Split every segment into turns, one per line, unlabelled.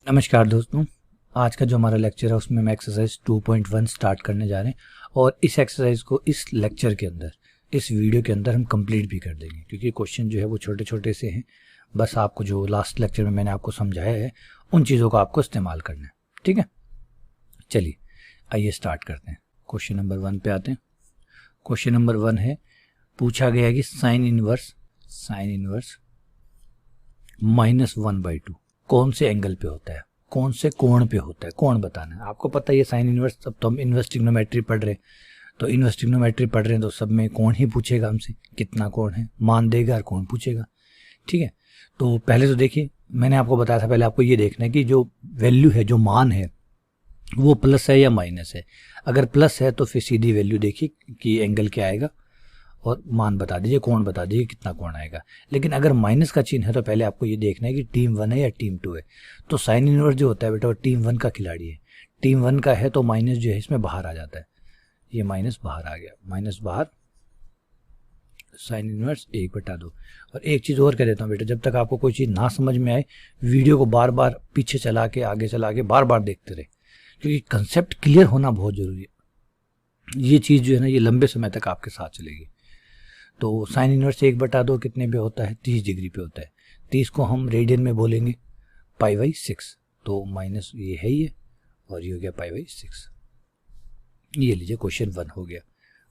नमस्कार दोस्तों, आज का जो हमारा लेक्चर है उसमें हम एक्सरसाइज 2.1 स्टार्ट करने जा रहे हैं और इस एक्सरसाइज को इस लेक्चर के अंदर, इस वीडियो के अंदर हम कंप्लीट भी कर देंगे क्योंकि क्वेश्चन जो है वो छोटे छोटे से हैं। बस आपको जो लास्ट लेक्चर में मैंने आपको समझाया है उन चीज़ों को आपको इस्तेमाल करना है। ठीक है, चलिए आइए स्टार्ट करते हैं। क्वेश्चन नंबर 1 पे आते हैं। क्वेश्चन नंबर 1 है, पूछा गया है कि साइन इनवर्स -1/2 कौन से एंगल पे होता है, कौन से कोण पे होता है, कोण बताना है। आपको पता है ये साइन इनवर्स, अब तो हम इनवर्स ट्रिग्नोमेट्री पढ़ रहे हैं, तो इनवर्स ट्रिग्नोमेट्री पढ़ रहे हैं तो सब में कोण ही पूछेगा हमसे, कितना कोण है मान देगा और कोण पूछेगा। ठीक है, तो पहले तो देखिए मैंने आपको बताया था, पहले आपको ये देखना है कि जो वैल्यू है, जो मान है वो प्लस है या माइनस है। अगर प्लस है तो फिर सीधी वैल्यू देखिए कि एंगल क्या आएगा और मान बता दीजिए, कोण बता दीजिए कितना कोण आएगा। लेकिन अगर माइनस का चिन्ह है तो पहले आपको ये देखना है कि टीम 1 है या टीम 2 है। तो साइन इनवर्स जो होता है बेटा वो टीम 1 का खिलाड़ी है। टीम 1 का है तो माइनस जो है इसमें बाहर आ जाता है, ये माइनस बाहर आ गया, माइनस बाहर, साइन इनवर्स 1/2। और एक चीज़ और कह देता हूँ बेटा, जब तक आपको कोई चीज़ ना समझ में आए वीडियो को बार बार पीछे चला के आगे चला के बार बार देखते रहे, क्योंकि कंसेप्ट क्लियर होना बहुत ज़रूरी है। ये चीज़ जो है ना ये लंबे समय तक आपके साथ चलेगी। तो साइन इनवर्स 1/2 कितने पे होता है, 30 डिग्री पे होता है। 30 को हम रेडियन में बोलेंगे π/6, तो माइनस ये है ये और ये हो गया π/6। ये लीजिए क्वेश्चन 1 हो गया।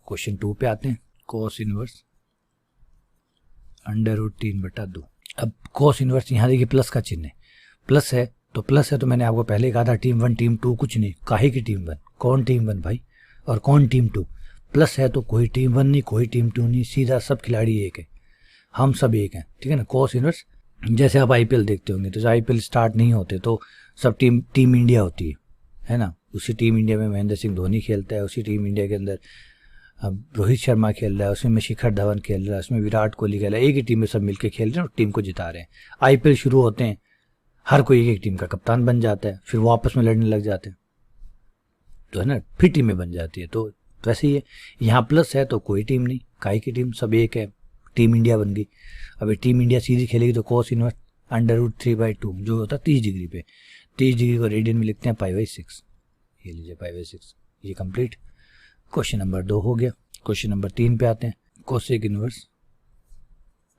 क्वेश्चन 2 पे आते हैं। Cos inverse √3/2। अब कोस इनवर्स यहाँ देखिए प्लस का चिन्ह है, प्लस है तो मैंने आपको पहले कहा था टीम 1 टीम 2 कुछ नहीं, काहे की टीम 1, कौन टीम 1 भाई और कौन टीम 2। प्लस है तो कोई टीम 1 नहीं, कोई टीम 2 नहीं, सीधा सब खिलाड़ी एक है, हम सब एक हैं। ठीक है ना। कोस इनवर्स जैसे आप आईपीएल देखते होंगे तो आईपीएल स्टार्ट नहीं होते तो सब टीम इंडिया होती है ना। उसी टीम इंडिया में महेंद्र सिंह धोनी खेलता है, उसी टीम इंडिया के अंदर अब रोहित शर्मा खेल रहा है, उसमें शिखर धवन खेल रहा है, उसमें विराट कोहली खेल रहा है। एक ही टीम में सब मिलकर खेल रहे हैं और टीम को जिता रहे हैं। आईपीएल शुरू होते हैं, हर कोई एक टीम का कप्तान बन जाता है, फिर वो आपस में लड़ने लग जाते हैं, तो है ना, फिर टीमें बन जाती है। तो वैसे ही है, यहाँ प्लस है तो कोई टीम नहीं, काई की टीम, सब एक है, टीम इंडिया बन गई। अब टीम इंडिया सीधी खेलेगी तो कोस इनवर्स √3/2 जो होता है 30 डिग्री पे, 30 डिग्री को रेडियन में लिखते हैं π/6। ये लीजिए π/6, ये कंप्लीट। क्वेश्चन नंबर 2 हो गया। क्वेश्चन नंबर 3 पे आते हैं। Cosec inverse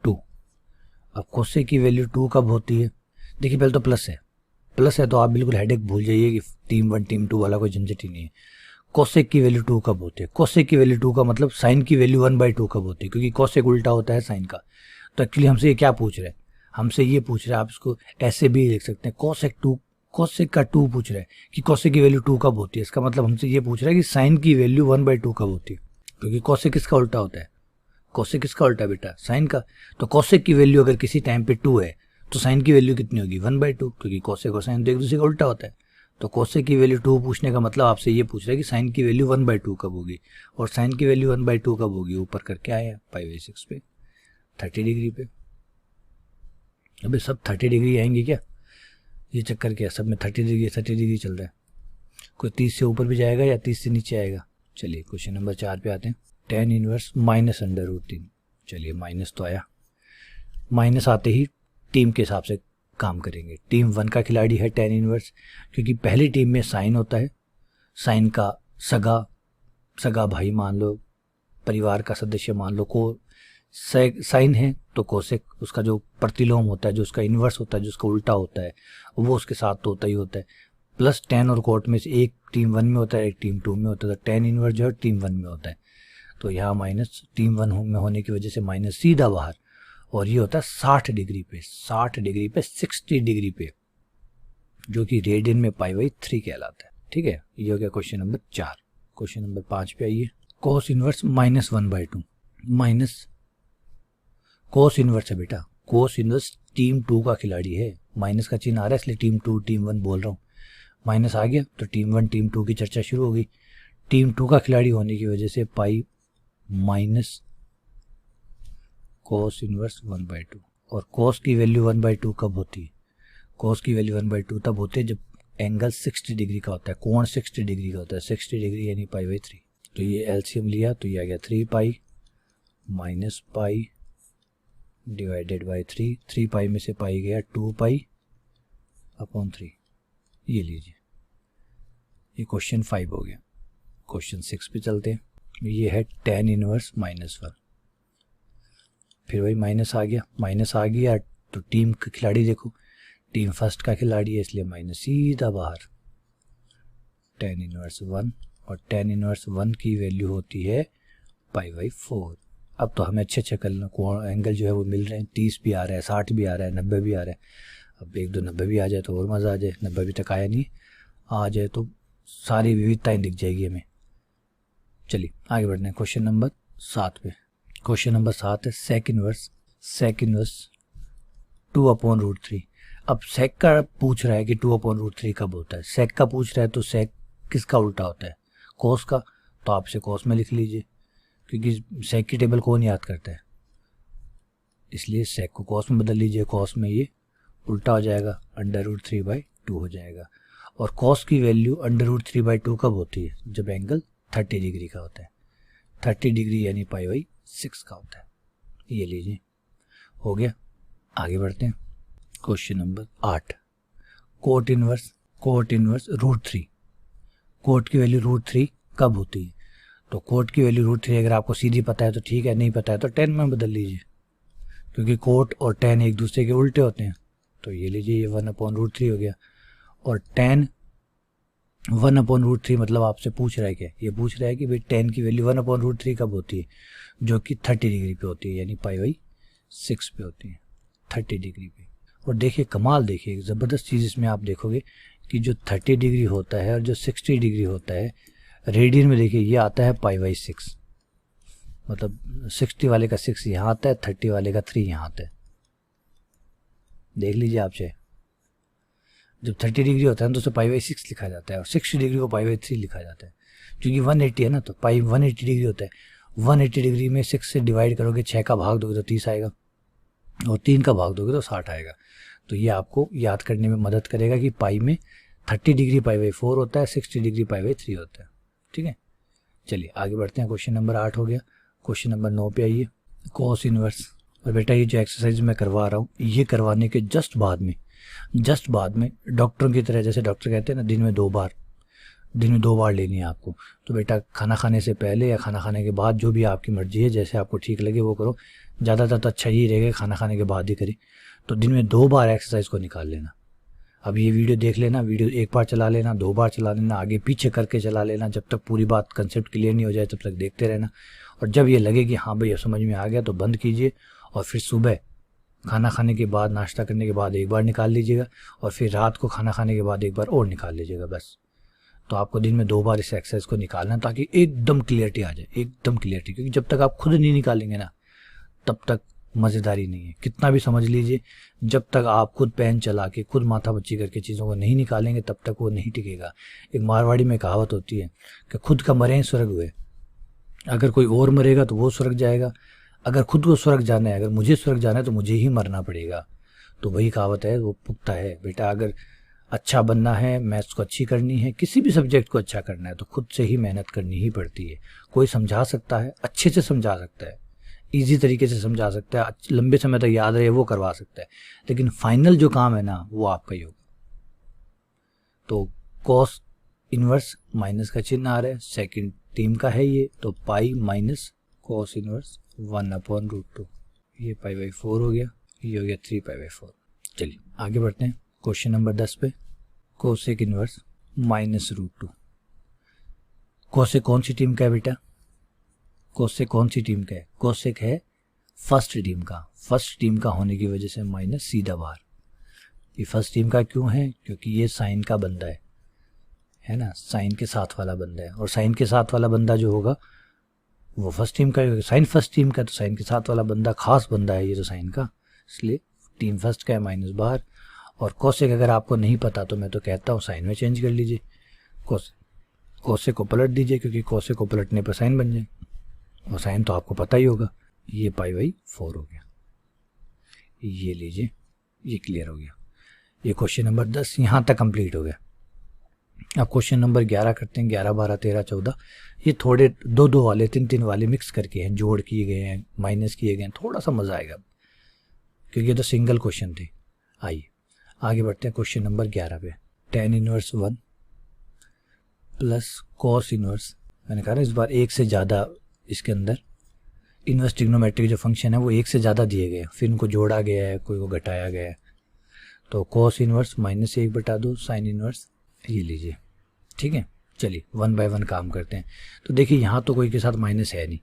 2। अब कोसेक की वैल्यू 2 कब होती है, देखिए पहले तो प्लस है तो आप बिल्कुल हेडेक भूल जाइए कि टीम 1 टीम 2 वाला कोई झंझट ही नहीं है। कोसेक की वैल्यू 2 कब होती है, कोसेक की वैल्यू 2 का मतलब साइन की वैल्यू 1/2 कब होती है, क्योंकि कोसेक उल्टा होता है साइन का। तो एक्चुअली हमसे ये क्या पूछ रहे हैं, हमसे ये पूछ रहे हैं, आप इसको ऐसे भी लिख सकते हैं, कोसेक का 2 पूछ रहे हैं कि कोसेक की वैल्यू 2 कब होती है। इसका मतलब हमसे ये पूछ रहा है कि साइन की वैल्यू 1/2 कब होती है, क्योंकि कोसेक किसका उल्टा होता है, कोसेक किसका उल्टा बेटा, साइन का। तो कोसेक की वैल्यू अगर किसी टाइम पे 2 है तो साइन की वैल्यू कितनी होगी, 1/2, क्योंकि कोसेक और साइन तो एक दूसरे का उल्टा होता है। तो कोसेक की वैल्यू 2 पूछने का मतलब आपसे ये पूछ रहा है कि साइन की वैल्यू 1/2 कब होगी, और साइन की वैल्यू 1/2 कब होगी, ऊपर करके आया π/6 पे 30 डिग्री पे। अबे सब 30 डिग्री आएंगे क्या, ये चक्कर क्या, सब में 30 डिग्री चल रहा है, कोई 30 से ऊपर भी जाएगा या 30 से नीचे आएगा। चलिए क्वेश्चन नंबर 4 पे आते हैं। tan inverse -√3। चलिए माइनस तो आया, माइनस आते ही टीम के हिसाब से काम करेंगे। टीम 1 का खिलाड़ी है tan इनवर्स, क्योंकि पहली टीम में साइन होता है, साइन का सगा भाई मान लो, परिवार का सदस्य मान लो, को साइन है तो कोसेक उसका जो प्रतिलोम होता है, जो उसका इनवर्स होता है, जो उसका उल्टा होता है, वो उसके साथ तो होता ही होता है। प्लस tan और कोट में से एक टीम 1 में होता है, एक टीम 2 में होता है, तो tan इनवर्स जो है टीम 1 में होता है। तो यहाँ माइनस टीम 1 में होने की वजह से माइनस सीधा बाहर, और ये होता है 60 डिग्री पे, 60 डिग्री पे, जो कि रेडियन में π/3 कहलाता है। ठीक है, ये हो गया क्वेश्चन नंबर 4। क्वेश्चन नंबर 5 पे आइए। Cos inverse -1/2, minus cos inverse है बेटा, कोस इनवर्स टीम 2 का खिलाड़ी है, माइनस का चिन्ह आ रहा है इसलिए टीम 2 टीम 1 बोल रहा हूँ, माइनस आ गया तो टीम 1 टीम 2 की चर्चा शुरू हो गई। टीम 2 का खिलाड़ी होने की वजह से पाई माइनस कोस इनवर्स 1/2। और कोस की वैल्यू 1/2 कब होती है, कोस की वैल्यू 1/2 तब होती है जब एंगल 60 डिग्री का होता है, कोण 60 डिग्री का होता है, 60 डिग्री यानी π/3। तो ये एलसीएम लिया तो ये आ गया 3 pi minus pi divided by 3, 3 पाई में से पाई गया 2 पाई अपॉन 3। ये लीजिए, ये क्वेश्चन 5 हो गया। क्वेश्चन 6 पे चलते हैं। ये है tan इनवर्स -1। फिर वही माइनस आ गया तो टीम का खिलाड़ी देखो, टीम फर्स्ट का खिलाड़ी है इसलिए माइनस सीधा बाहर। tan इनवर्स 1 और tan इनवर्स 1 की वैल्यू होती है π/4। अब तो हमें अच्छे एंगल जो है वो मिल रहे हैं, 30 भी आ रहा है, 60 भी आ रहा है, 90 भी आ रहा है। अब 1-2 90 भी आ जाए तो और मज़ा आ जाए। 90 भी तक आया नहीं, आ जाए तो सारी विविधताएं दिख जाएगी हमें। चलिए आगे बढ़ते हैं क्वेश्चन नंबर 7 पे। क्वेश्चन नंबर 7 है सेक इनवर्स 2/√3। अब सेक का पूछ रहा है कि 2/√3 कब होता है। सेक का पूछ रहा है तो सेक किसका उल्टा होता है, कोस का। तो आप इसे कोस में लिख लीजिए, क्योंकि सेक की टेबल कौन याद करता है, इसलिए सेक को कोस में बदल लीजिए। कोस में ये उल्टा हो जाएगा, √3/2 हो जाएगा। और कोस की वैल्यू √3/2 कब होती है, जब एंगल 30 डिग्री का होता है। 30 डिग्री यानी π/6 का होता है। ये लीजिए, हो गया। आगे बढ़ते हैं question number 8। Cot inverse √3। Cot की वैल्यू √3 कब होती है, तो कोट की वैल्यू √3 अगर आपको सीधी पता है तो ठीक है, नहीं पता है तो 10 में बदल लीजिए, क्योंकि कोट और tan एक दूसरे के उल्टे होते हैं। तो ये लीजिए, ये 1/√3 हो गया। और tan 1/√3 मतलब आपसे पूछ रहा है क्या, ये पूछ रहा है कि भाई tan की वैल्यू 1/√3 कब होती है, जो कि 30 डिग्री पे होती है, यानी π/6 पे होती है, 30 डिग्री पे। और देखिए कमाल, देखिए ज़बरदस्त चीज़ इसमें आप देखोगे कि जो 30 डिग्री होता है और जो 60 डिग्री होता है रेडियन में, देखिए ये आता है π/6, मतलब 60 वाले का 6 यहाँ आता है, 30 वाले का 3 यहाँ आता है। देख लीजिए आप चाहे, जब 30 डिग्री होता है तो उसे π/6 लिखा जाता है और 60 डिग्री को π/3 लिखा जाता है। क्योंकि 180 है ना, तो 180 डिग्री होता है। 180 डिग्री में 6 से डिवाइड करोगे, 6 का भाग दोगे तो 30 आएगा, और 3 का भाग दोगे तो 60 आएगा। तो ये आपको याद करने में मदद करेगा कि पाई में 30 डिग्री π/4 होता है, 60 डिग्री π/3 होता है। ठीक है, चलिए आगे बढ़ते हैं। क्वेश्चन नंबर 8 हो गया। क्वेश्चन नंबर 9 पे आइए, कोस इनवर्स। और बेटा ये जो एक्सरसाइज मैं करवा रहा हूँ, ये करवाने के जस्ट बाद में डॉक्टरों की तरह, जैसे डॉक्टर कहते हैं ना दिन में 2 बार लेनी है आपको, तो बेटा खाना खाने से पहले या खाना खाने के बाद, जो भी आपकी मर्जी है, जैसे आपको ठीक लगे वो करो। ज़्यादातर तो अच्छा ही रहेगा खाना खाने के बाद ही करें। तो दिन में 2 बार एक्सरसाइज को निकाल लेना। अब ये वीडियो देख लेना, वीडियो 1 बार चला लेना, 2 बार चला लेना, आगे पीछे करके चला लेना, जब तक पूरी बात कंसेप्ट क्लियर नहीं हो जाए तब तक देखते रहना। और जब ये लगे कि हाँ भाई अब समझ में आ गया तो बंद कीजिए, और फिर सुबह खाना खाने के बाद, नाश्ता करने के बाद 1 बार निकाल लीजिएगा, और फिर रात को खाना खाने के बाद 1 बार और निकाल लीजिएगा बस। तो आपको दिन में 2 बार इस एक्सरसाइज को निकालना है, ताकि एकदम क्लियरिटी आ जाए, एकदम क्लियरिटी। क्योंकि जब तक आप खुद नहीं निकालेंगे ना, तब तक मज़ेदारी नहीं है। कितना भी समझ लीजिए, जब तक आप खुद पेन चला के, खुद माथा बच्ची करके चीज़ों को नहीं निकालेंगे, तब तक वो नहीं टिकेगा। एक मारवाड़ी में कहावत होती है कि खुद का मरे स्वर्ग हुए। अगर कोई और मरेगा तो वो स्वर्ग जाएगा, अगर खुद को स्वर्ग जाना है, अगर मुझे स्वर्ग जाना है तो मुझे ही मरना पड़ेगा। तो वही कहावत है, वो पुख्ता है बेटा। अगर अच्छा बनना है, मैथ्स को अच्छी करनी है, किसी भी सब्जेक्ट को अच्छा करना है, तो खुद से ही मेहनत करनी ही पड़ती है। कोई समझा सकता है, अच्छे से समझा सकता है, इजी तरीके से समझा सकता है, लंबे समय तक याद रहे वो करवा सकता है, लेकिन फाइनल जो काम है ना वो आपका ही होगा। तो कॉस इनवर्स माइनस का चिन्ह आ रहा है, सेकंड टीम का है ये, तो पाई माइनस कॉस इनवर्स 1/√2, ये π/4 हो गया, ये हो गया 3π/4। चलिए आगे बढ़ते हैं क्वेश्चन नंबर 10 पे। Cosec inverse -√2। कोसेक कौन सी टीम का है बेटा, कोसेक कौन सी टीम का है, कोसेक है फर्स्ट टीम का। फर्स्ट टीम का होने की वजह से माइनस सीधा बाहर। ये फर्स्ट टीम का क्यों है, क्योंकि ये साइन का बंदा है ना, साइन के साथ वाला बंदा है, और साइन के साथ वाला बंदा जो होगा वो फर्स्ट टीम का है। साइन फर्स्ट टीम का, तो साइन के साथ वाला बंदा खास बंदा है ये तो साइन का, इसलिए टीम फर्स्ट का है, माइनस बाहर। और कोसेक अगर आपको नहीं पता तो मैं तो कहता हूँ साइन में चेंज कर लीजिए, कोसेक को पलट दीजिए, क्योंकि कोसेक को पलटने पर साइन बन जाए, और साइन तो आपको पता ही होगा। ये π/4 हो गया, ये लीजिए, ये क्लियर हो गया। ये क्वेश्चन नंबर 10 यहाँ तक कंप्लीट हो गया। अब क्वेश्चन नंबर 11 करते हैं। 11, 12, 13, 14 ये थोड़े 2-2 वाले, 3-3 वाले मिक्स करके हैं, जोड़ किए गए हैं, माइनस किए गए हैं, थोड़ा सा मज़ा आएगा। क्योंकि ये तो सिंगल क्वेश्चन थे। आइए आगे बढ़ते हैं क्वेश्चन नंबर 11 पे। tan inverse 1 plus cos inverse, मैंने कहा ना इस बार एक से ज़्यादा इसके अंदर इनवर्स ट्रिग्नोमेट्री जो फंक्शन है वो एक से ज़्यादा दिए गए हैं, फिर इनको जोड़ा गया है, कोई को घटाया गया है। तो cos इनवर्स -1/2 sin इनवर्स ये लीजिए, ठीक है। चलिए 1 बाय 1 काम करते हैं। तो देखिए यहाँ तो कोई के साथ माइनस है नहीं,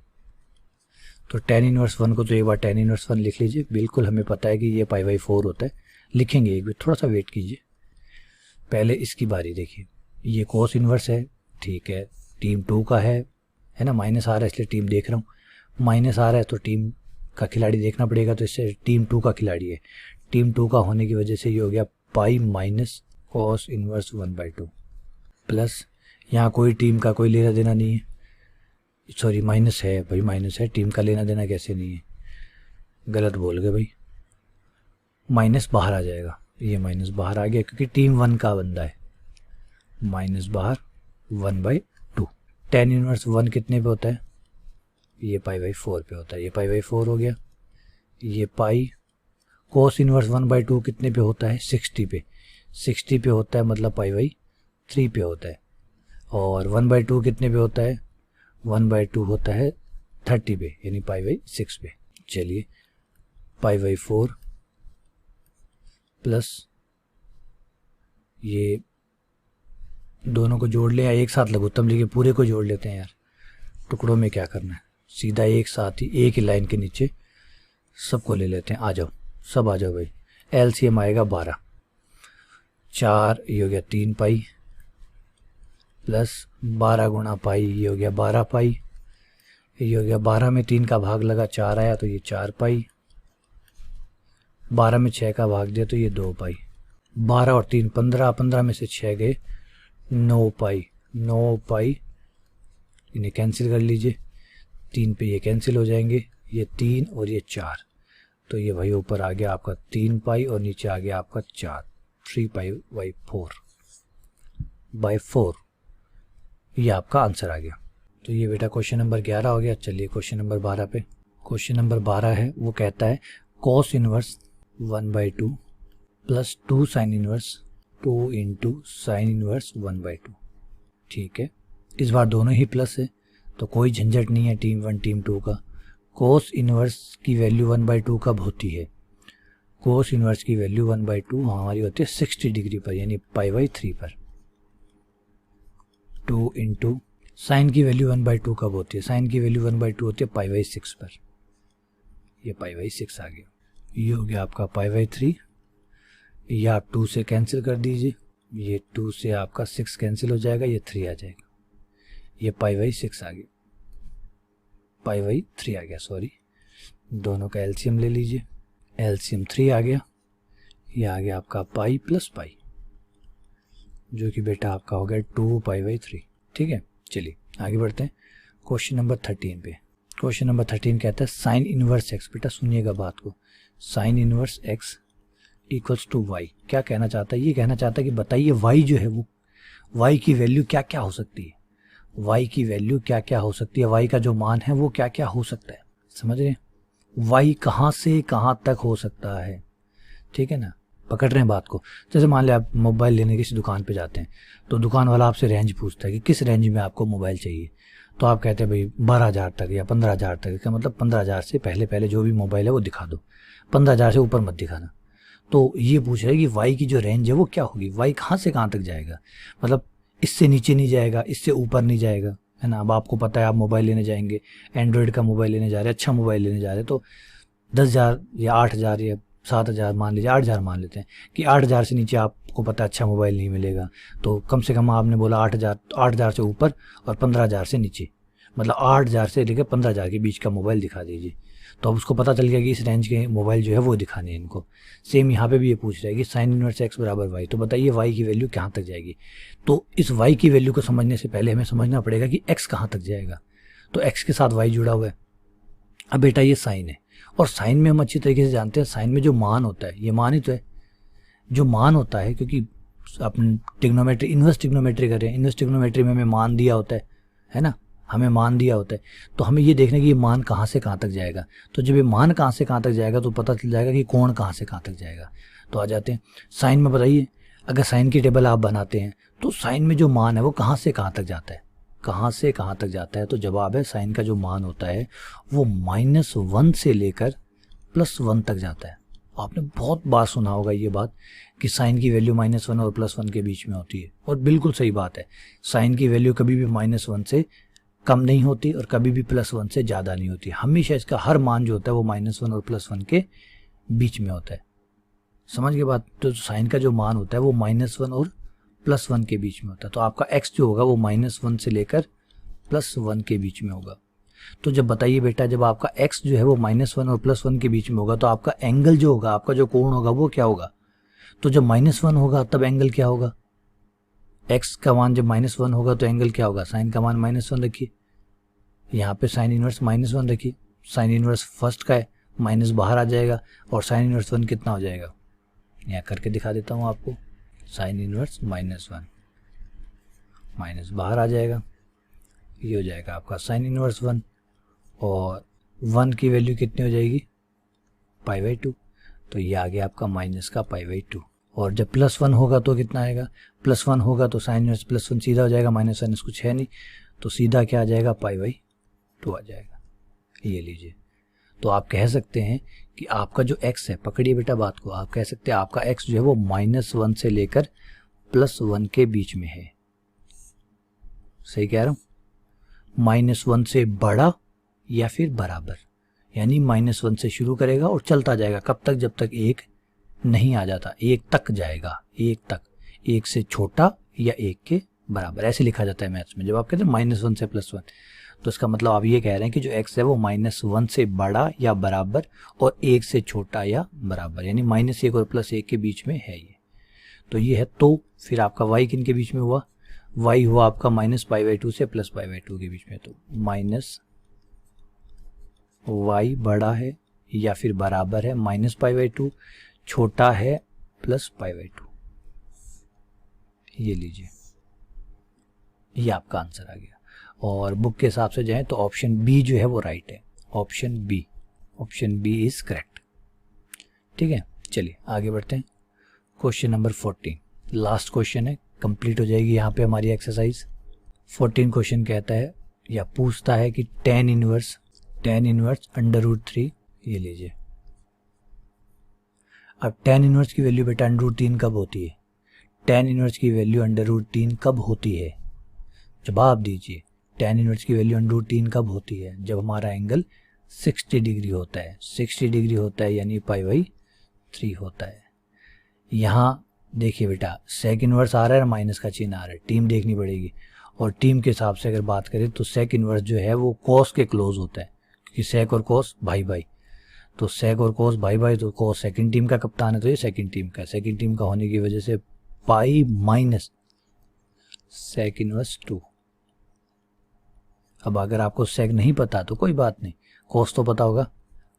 तो tan इनवर्स 1 को तो एक बार tan इनवर्स 1 लिख लीजिए। बिल्कुल हमें पता है कि ये π/4 होता है, लिखेंगे एक बार, थोड़ा सा वेट कीजिए। पहले इसकी बारी देखिए, ये cos इनवर्स है, ठीक है, टीम 2 का है ना, माइनस आ रहा है इसलिए टीम देख रहा हूँ, माइनस आ रहा है तो टीम का खिलाड़ी देखना पड़ेगा, तो इससे टीम 2 का खिलाड़ी है। टीम 2 का होने की वजह से ये हो गया pi minus cos inverse 1/2 plus यहाँ कोई टीम का कोई लेना देना नहीं है, सॉरी माइनस है भाई, माइनस है, टीम का लेना देना कैसे नहीं है, गलत बोल गए भाई, माइनस बाहर आ जाएगा, ये माइनस बाहर आ गया क्योंकि टीम 1 का बंदा है, माइनस बाहर 1/2। tan इनवर्स 1 कितने पे होता है, ये π/4 पे होता है, ये π/4 हो गया। ये पाई cos इनवर्स 1/2 कितने पे होता है, 60 पे, 60 पे होता है, मतलब π/3 पे होता है। और 1/2 कितने पे होता है, 1/2 होता है 30 पे, यानी π/6 पे। चलिए π/4 प्लस ये दोनों को जोड़ लें या एक साथ लघुत्तम लेके पूरे को जोड़ लेते हैं यार, टुकड़ों में क्या करना है, सीधा एक साथ ही एक ही लाइन के नीचे सबको ले लेते हैं। आ जाओ, सब आ जाओ भाई। एलसीएम आएगा 12, 4 ये हो गया 3 पाई प्लस 12 गुणा पाई, ये हो गया 12 पाई, ये हो गया 12 में 3 का भाग लगा 4 आया तो ये 4 पाई, 12 में 6 का भाग दिया तो ये 2 पाई, 12 और 3 15, 15 में से 6 गए 9 पाई, 9 पाई, इन्हें कैंसिल कर लीजिए, 3 पे ये कैंसिल हो जाएंगे, ये 3 और ये 4, तो ये भाई ऊपर आ गया आपका 3 पाई और नीचे आ गया आपका 4, 3 π/4 ये आपका आंसर आ गया। तो ये बेटा क्वेश्चन नंबर 11 हो गया। चलिए क्वेश्चन नंबर 12 पे। क्वेश्चन नंबर 12 है, वो कहता है cos inverse 1/2 plus 2 sine inverse 2 into sine inverse 1/2, ठीक है। इस बार दोनों ही प्लस है तो कोई झंझट नहीं है टीम 1 टीम 2 का। cos इनवर्स की वैल्यू 1/2 कब होती है, cos इनवर्स की वैल्यू 1/2 हमारी होती है 60 डिग्री पर, यानी π/3 पर। 2 इंटू साइन की वैल्यू 1/2 कब होती है, साइन की वैल्यू 1/2 होती है π/6 पर, ये π/6 आ गया। ये हो गया आपका π/3, ये आप 2 से कैंसिल कर दीजिए, ये 2 से आपका 6 कैंसिल हो जाएगा, ये 3 आ जाएगा, ये π/6 आ गया, π/3 आ गया, सॉरी। दोनों का एलसीएम ले लीजिए, एलसीएम 3 आ गया, ये आ गया आपका पाई प्लस पाई, जो कि बेटा आपका हो गया 2 π/3, ठीक है। चलिए आगे बढ़ते हैं क्वेश्चन नंबर 13 पे। क्वेश्चन नंबर 13 कहता है साइन इनवर्स एक्स, बेटा सुनिएगा बात को, sine inverse x equals to y. क्या कहना चाहता है, ये कहना चाहता है कि बताइए वाई जो है वो, वाई की वैल्यू क्या क्या हो सकती है, वाई की वैल्यू क्या क्या हो सकती है, वाई का जो मान है वो क्या क्या हो सकता है, समझ रहे हैं, वाई कहाँ से कहाँ तक हो सकता है, ठीक है ना, पकड़ रहे हैं बात को। जैसे मान लिया आप मोबाइल लेने किसी दुकान पे जाते हैं तो दुकान वाला आपसे रेंज पूछता है कि किस रेंज में आपको मोबाइल चाहिए, तो आप कहते हैं भाई 12,000 तक या 15,000 तक, इसका मतलब 15,000 से पहले पहले जो भी मोबाइल है वो दिखा दो, 15,000 से ऊपर मत दिखाना। तो ये पूछ रहा है कि वाई की जो रेंज है वो क्या होगी, वाई कहाँ से कहाँ तक जाएगा, मतलब इससे नीचे नहीं जाएगा, इससे ऊपर नहीं जाएगा, है ना। अब आपको पता है आप मोबाइल लेने जाएंगे, एंड्रॉयड का मोबाइल लेने जा रहे हैं, अच्छा मोबाइल लेने जा रहे हैं, तो 10,000 या 8,000 या 7,000 मान लीजिए, 8,000 मान लेते हैं कि 8,000 से नीचे आपको पता अच्छा मोबाइल नहीं मिलेगा, तो कम से कम आपने बोला 8,000 से ऊपर और 15,000 से नीचे, मतलब 8,000 से लेकर 15,000 के बीच का मोबाइल दिखा दीजिए। तो अब उसको पता चल गया कि इस रेंज के मोबाइल जो है वो दिखाने हैं इनको। सेम यहाँ पे भी ये पूछ रहा है कि साइन इनवर्स एक्स बराबर वाई, तो बताइए वाई की वैल्यू कहाँ तक जाएगी। तो इस वाई की वैल्यू को समझने से पहले हमें समझना पड़ेगा कि एक्स कहाँ तक जाएगा, तो एक्स के साथ वाई जुड़ा हुआ है। अब बेटा ये साइन है, और साइन में हम अच्छी तरीके से जानते हैं साइन में जो मान होता है, ये मान ही तो है, जो मान होता है, क्योंकि अपन ट्रिग्नोमेट्री इन्वर्स ट्रिग्नोमेट्री कर रहे हैं, इन्वर्स ट्रिग्नोमेट्री में हमें मान दिया होता है ना, हमें मान दिया होता है, तो हमें ये देखना है कि ये मान कहाँ से कहाँ तक जाएगा। तो जब ये मान कहाँ से कहाँ तक जाएगा तो पता चल जाएगा कि कोण कहाँ से कहाँ तक जाएगा। तो आ जाते हैं साइन में। बताइए, अगर साइन की टेबल आप बनाते हैं तो साइन में जो मान है वो कहाँ से कहाँ तक जाता है, कहाँ से कहाँ तक जाता है। तो जवाब है साइन का जो मान होता है वो -1 से लेकर +1 तक जाता है। आपने बहुत बार सुना होगा ये बात कि साइन की वैल्यू -1 और +1 के बीच में होती है, और बिल्कुल सही बात है। साइन की वैल्यू कभी भी -1 से कम नहीं होती और कभी भी +1 से ज़्यादा नहीं होती। हमेशा इसका हर मान जो होता है वो -1 और +1 के बीच में होता है। समझ के बात। तो साइन का जो मान होता है वो -1 और +1 के बीच में होता है। तो आपका x जो होगा वो -1 से लेकर +1 के बीच में होगा। तो जब बताइए बेटा, जब आपका x जो है वो -1 और +1 के बीच में होगा तो आपका एंगल जो होगा, आपका जो कोण होगा वो क्या होगा। तो जब -1 होगा तब एंगल क्या होगा, x का मान जब -1 होगा तो एंगल क्या होगा, साइन का मान -1 रखिए, यहाँ पे साइन इनवर्स -1 रखिए। साइन इनवर्स फर्स्ट का है, माइनस बाहर आ जाएगा और साइन इनवर्स 1 कितना हो जाएगा, यहाँ करके दिखा देता हूँ आपको। साइन इनवर्स -1 माइनस बाहर आ जाएगा, ये हो जाएगा आपका साइन इनवर्स 1, और 1 की वैल्यू कितनी हो जाएगी, π/2। तो ये आ गया आपका माइनस का π/2। और जब +1 होगा तो कितना आएगा, +1 होगा तो साइन इनवर्स +1 सीधा हो जाएगा, माइनस साइनस कुछ है नहीं, तो सीधा क्या आ जाएगा, π/2 आ जाएगा। ये लीजिए। तो आप कह सकते हैं कि आपका जो x है, पकड़िए बेटा बात को, आप कह सकते हैं आपका x जो है वो -1 से लेकर +1 के बीच में है। सही कह रहा हूँ, -1 से बड़ा या फिर बराबर, यानी -1 से शुरू करेगा और चलता जाएगा कब तक, जब तक 1 नहीं आ जाता, 1 तक जाएगा, 1 तक, 1 से छोटा या 1 के बराबर, ऐसे लिखा जाता है मैथ्स में। जब आप कहते हैं -1 से +1, तो इसका मतलब आप ये कह रहे हैं कि जो x है वो -1 से बड़ा या बराबर और 1 से छोटा या बराबर, यानी -1 और +1 के बीच में है ये। तो ये है। तो फिर आपका y किन के बीच में हुआ, y हुआ आपका -π/2 से +π/2 के बीच में। तो -y बड़ा है या फिर बराबर है -π/2, छोटा है +π/2। ये लीजिए, ये आपका आंसर आ गया। और बुक के हिसाब से जाएं तो ऑप्शन बी जो है वो राइट है, ऑप्शन बी इज करेक्ट। ठीक है, चलिए आगे बढ़ते हैं। क्वेश्चन नंबर 14 लास्ट क्वेश्चन है, कंप्लीट हो जाएगी यहाँ पे हमारी एक्सरसाइज। 14 क्वेश्चन कहता है या पूछता है कि tan इनवर्स √3, ये लीजिए। अब tan इनवर्स की वैल्यू बेटा √3 कब होती है, tan इनवर्स की वैल्यू √3 कब होती है, जवाब दीजिए। tan इनवर्स की वैल्यू √3 कब होती है, जब हमारा एंगल 60 डिग्री होता है, 60 डिग्री होता है यानी π/3 होता है। यहाँ देखिए बेटा सेक इनवर्स आ रहा है, माइनस का चिन्ह आ रहा है, टीम देखनी पड़ेगी। और टीम के हिसाब से अगर बात करें तो सेक इनवर्स जो है वो कॉस के क्लोज होता है, क्योंकि सेक और कॉस भाई, तो सेक और कॉस भाई, तो कॉस सेकंड टीम का कप्तान है, तो ये सेकंड टीम का, सेकंड टीम का होने की वजह से पाई माइनस सेक इनवर्स 2। अब अगर आपको सेक नहीं पता तो कोई बात नहीं, कॉस तो पता होगा,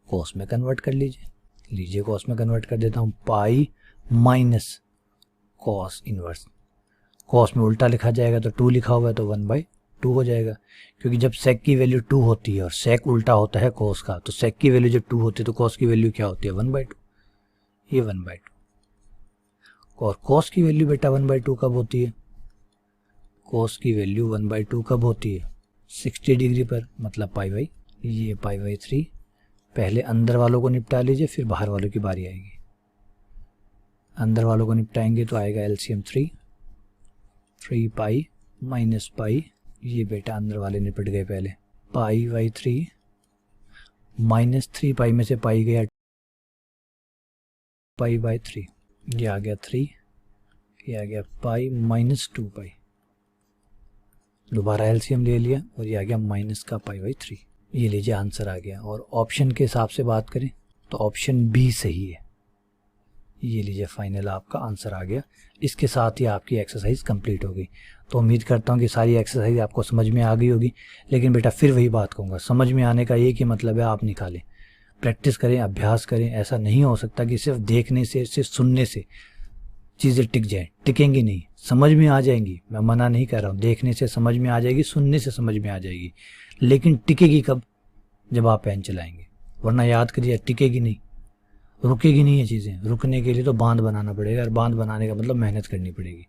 कॉस में कन्वर्ट कर लीजिए, कॉस में कन्वर्ट कर देता हूँ, pi minus cos inverse. Cos में उल्टा लिखा जाएगा तो 2 लिखा होगा तो 1/2 हो जाएगा, क्योंकि जब सेक की वैल्यू 2 होती है और सेक उल्टा होता है कॉस का, तो सेक की वैल्यू जब 2 होती है तो कॉस की वैल्यू क्या होती है, 1/2, ये 1/2। और कॉस की वैल्यू बेटा 1/2 कब होती है, कॉस की वैल्यू 1/2 कब होती है, 60 डिग्री पर, मतलब ये π/3। पहले अंदर वालों को निपटा लीजिए, फिर बाहर वालों की बारी आएगी। अंदर वालों को निपटाएंगे तो आएगा LCM 3 पाई माइनस पाई, ये बेटा अंदर वाले निपट गए पहले, π/3 -3 पाई में से पाई गया π/3, ये आ गया 3, ये आ गया पाई -2 पाई, दोबारा LCM ले लिया और ये आ गया माइनस का π/3। ये लीजिए आंसर आ गया। और ऑप्शन के हिसाब से बात करें तो ऑप्शन बी सही है। ये लीजिए फाइनल आपका आंसर आ गया। इसके साथ ही आपकी एक्सरसाइज कंप्लीट हो गई। तो उम्मीद करता हूँ कि सारी एक्सरसाइज आपको समझ में आ गई होगी। लेकिन बेटा फिर वही बात कहूँगा, समझ में आने का एक ही मतलब है, आप निकालें, प्रैक्टिस करें, अभ्यास करें। ऐसा नहीं हो सकता कि सिर्फ देखने से, सिर्फ सुनने से चीज़ें टिक जाए, टिकेंगी नहीं, समझ में आ जाएंगी, मैं मना नहीं कर रहा हूँ, देखने से समझ में आ जाएगी, सुनने से समझ में आ जाएगी, लेकिन टिकेगी कब? जब आप पेन चलाएंगे, वरना याद करिए टिकेगी नहीं, रुकेगी नहीं ये चीज़ें। रुकने के लिए तो बांध बनाना पड़ेगा, और बांध बनाने का मतलब मेहनत करनी पड़ेगी।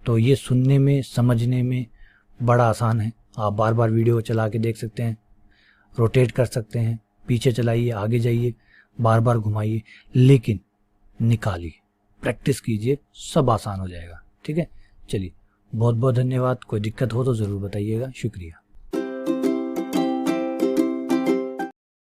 तो ये सुनने में समझने में बड़ा आसान है। आप बार बार वीडियो चला के देख सकते हैं, रोटेट कर सकते हैं, पीछे चलाइए, आगे जाइए, बार बार घुमाइए, लेकिन निकालिए, प्रैक्टिस कीजिए, सब आसान हो जाएगा। ठीक है, चलिए, बहुत बहुत धन्यवाद। कोई दिक्कत हो तो ज़रूर बताइएगा। शुक्रिया।